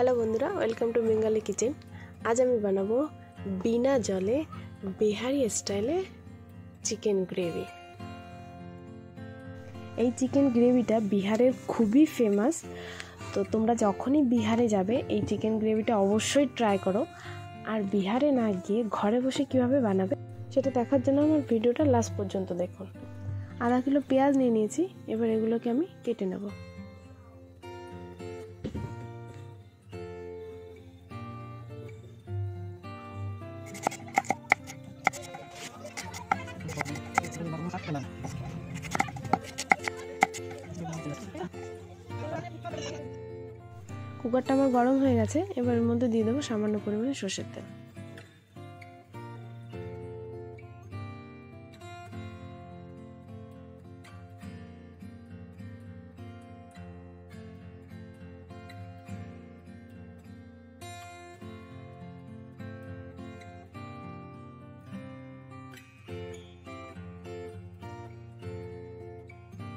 Hello বন্ধুরা, welcome to Bengali kitchen. আজ আমি বানাবো বিনা জলে বিহারি স্টাইলে চিকেন গ্রেভি। এই চিকেন গ্রেভিটা বিহারের খুবই ফেমাস, তো তোমরা যখনই বিহারে যাবে এই চিকেন গ্রেভিটা অবশ্যই ট্রাই করো। আর বিহারে না গিয়ে ঘরে বসে কিভাবে বানাবে সেটা দেখার জন্য আমার ভিডিওটা লাস্ট পর্যন্ত দেখুন। আধা কিলো পেঁয়াজ নিয়ে নিয়েছি, এবার এগুলোকে আমি কেটে নেব। কুকারটা আমার গরম হয়ে গেছে, এবার এর মধ্যে দিয়ে দেবো সামান্য পরিমাণে সরষের তেল।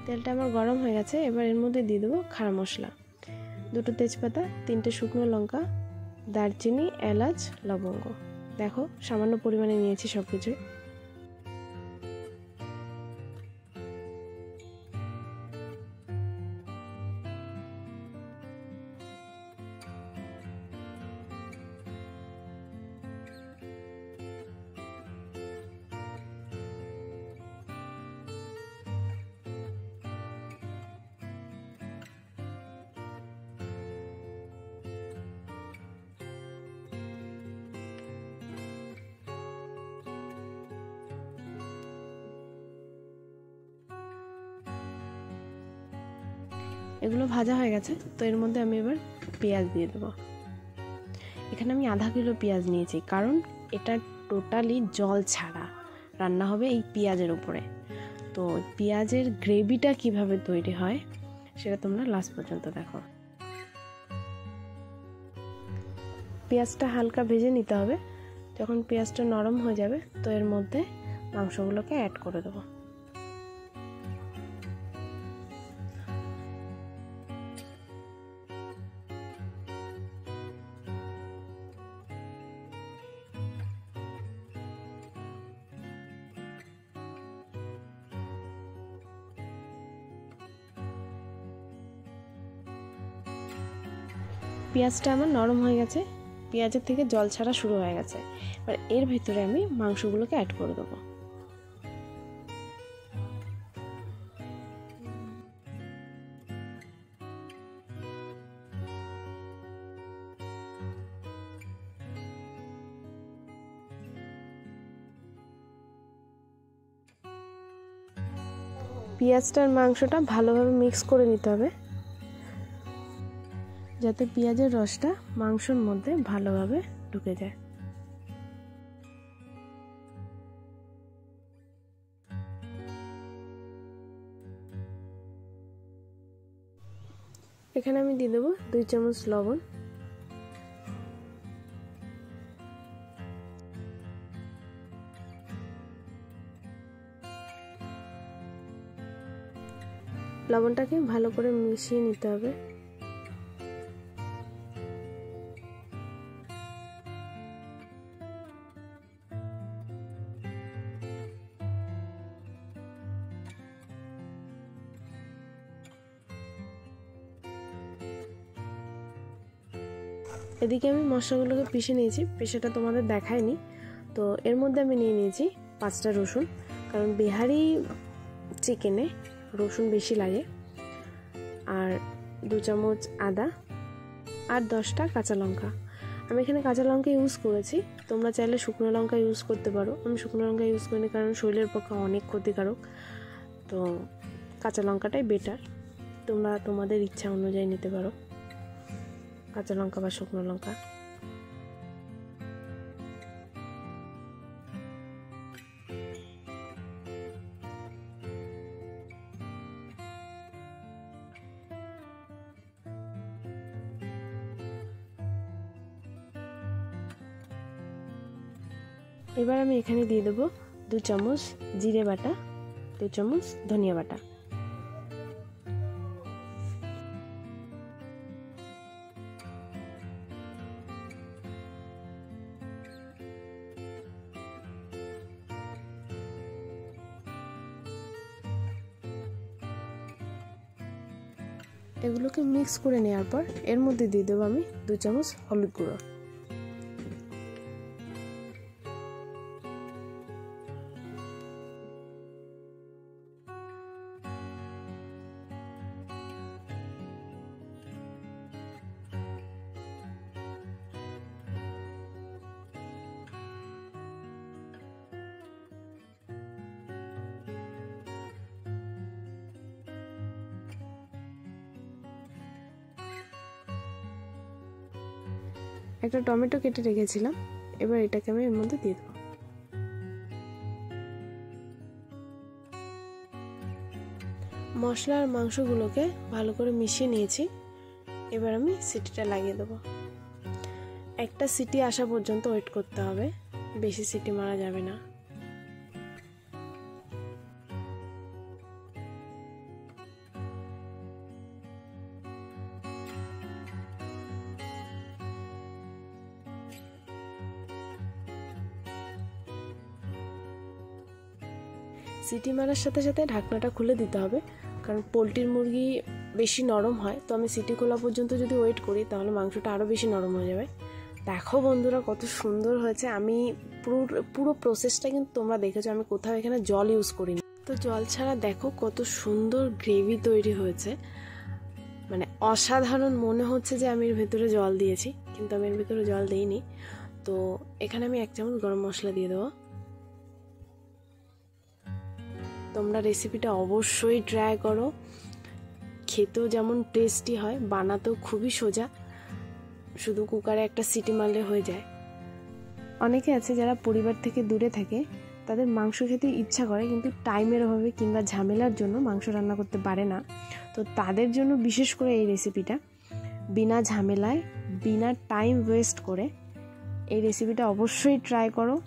তেলটা আমার গরম হয়ে গেছে, এবার এর মধ্যে দিয়ে দেবো খাড়া মশলা, 2টো তেজপাতা, 3টে শুকনো লঙ্কা, দারচিনি, এলাচ, লবঙ্গ। দেখো সামান্য পরিমাণে নিয়েছি সব কিছুই। এগুলো ভাজা হয়ে গেছে, তো এর মধ্যে আমি এবার পেঁয়াজ দিয়ে দেবো। এখানে আমি আধা কিলো পেঁয়াজ নিয়েছি, কারণ এটা টোটালি জল ছাড়া রান্না হবে এই পেঁয়াজের উপরে। তো পেঁয়াজের গ্রেভিটা কিভাবে তৈরি হয় সেটা তোমরা লাস্ট পর্যন্ত দেখো। পেঁয়াজটা হালকা ভেজে নিতে হবে। যখন পেঁয়াজটা নরম হয়ে যাবে তো এর মধ্যে মাংসগুলোকে অ্যাড করে দেবো। পেঁয়াজটা আমার নরম হয়ে গেছে, পেঁয়াজের থেকে জল ছাড়া শুরু হয়ে গেছে। এবার এর ভিতরে আমি মাংসগুলোকে অ্যাড করে দেবো। পেঁয়াজটার মাংসটা ভালোভাবে মিক্স করে নিতে হবে, যাতে পেঁয়াজের রসটা মাংসের মধ্যে ভালোভাবে ঢুকে যায়। এখানে আমি দিয়ে দেবো 2 চামচ লবণ, লবণটাকে ভালো করে মিশিয়ে নিতে হবে। এদিকে আমি মশলাগুলোকে পিষে নিয়েছি, পিষেটা তোমাদের দেখায়নি। তো এর মধ্যে আমি নিয়ে নিয়েছি 5টা রসুন, কারণ বিহারি চিকেনে রসুন বেশি লাগে, আর 2 চামচ আদা, আর 10টা কাঁচা লঙ্কা। আমি এখানে কাঁচা লঙ্কা ইউজ করেছি, তোমরা চাইলে শুকনো লঙ্কা ইউজ করতে পারো। আমি শুকনো লঙ্কা ইউজ করিনি, কারণ শরীরের পক্ষে অনেক ক্ষতিকারক। তো কাঁচা লঙ্কাটাই বেটার, তোমরা তোমাদের ইচ্ছা অনুযায়ী নিতে পারো কাঁচা লঙ্কা বা শুকনো লঙ্কা। এবার আমি এখানে দিয়ে দেবো 2 চামচ জিরে বাটা, 2 চামচ ধনিয়া বাটা। এগুলোকে মিক্স করে নেওয়ার পর এর মধ্যে দিয়ে দেবো আমি 2 চামচ হলুদ গুঁড়ো। একটা টমেটো কেটে রেখেছিলাম, এবার এটাকে আমি এর মধ্যে দিয়ে দেবো। মশলা আর মাংসগুলোকে ভালো করে মিশিয়ে নিয়েছি, এবার আমি সিটিটা লাগিয়ে দেবো। একটা সিটি আসা পর্যন্ত ওয়েট করতে হবে, বেশি সিটি মারা যাবে না। সিটি মারার সাথে সাথে ঢাকনাটা খুলে দিতে হবে, কারণ পোলট্রির মুরগি বেশি নরম হয়, তো আমি সিটি খোলা পর্যন্ত যদি ওয়েট করি তাহলে মাংসটা আরও বেশি নরম হয়ে যাবে। দেখো বন্ধুরা কত সুন্দর হয়েছে। আমি পুরো প্রসেসটা কিন্তু তোমরা দেখেছো, আমি কোথাও এখানে জল ইউজ করিনি। তো জল ছাড়া দেখো কত সুন্দর গ্রেভি তৈরি হয়েছে, মানে অসাধারণ মনে হচ্ছে যে আমি এর ভেতরে জল দিয়েছি, কিন্তু আমি এর ভেতরে জল দিইনি। তো এখানে আমি 1 চামচ গরম মশলা দিয়ে দেবো। তোমরা রেসিপিটা অবশ্যই ট্রাই করো, খেতেও যেমন টেস্টি হয়, বানাতেও খুবই সোজা, শুধু কুকারে একটা সিটি মারলে হয়ে যায়। অনেকে আছে যারা পরিবার থেকে দূরে থাকে, তাদের মাংস খেতে ইচ্ছা করে কিন্তু টাইমের অভাবে কিংবা ঝামেলার জন্য মাংস রান্না করতে পারে না। তো তাদের জন্য বিশেষ করে এই রেসিপিটা, বিনা ঝামেলায় বিনা টাইম ওয়েস্ট করে এই রেসিপিটা অবশ্যই ট্রাই করো।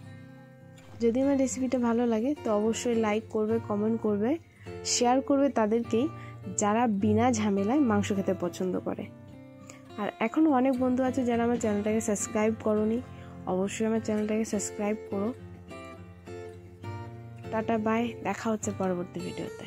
যদি আমার রেসিপিটা ভালো লাগে তো অবশ্যই লাইক করবে, কমেন্ট করবে, শেয়ার করবে তাদেরকেই যারা বিনা ঝামেলায় মাংস খেতে পছন্দ করে। আর এখনও অনেক বন্ধু আছে যারা আমার চ্যানেলটাকে সাবস্ক্রাইব করোনি, অবশ্যই আমার চ্যানেলটাকে সাবস্ক্রাইব করো। টাটা বাই, দেখা হচ্ছে পরবর্তী ভিডিওতে।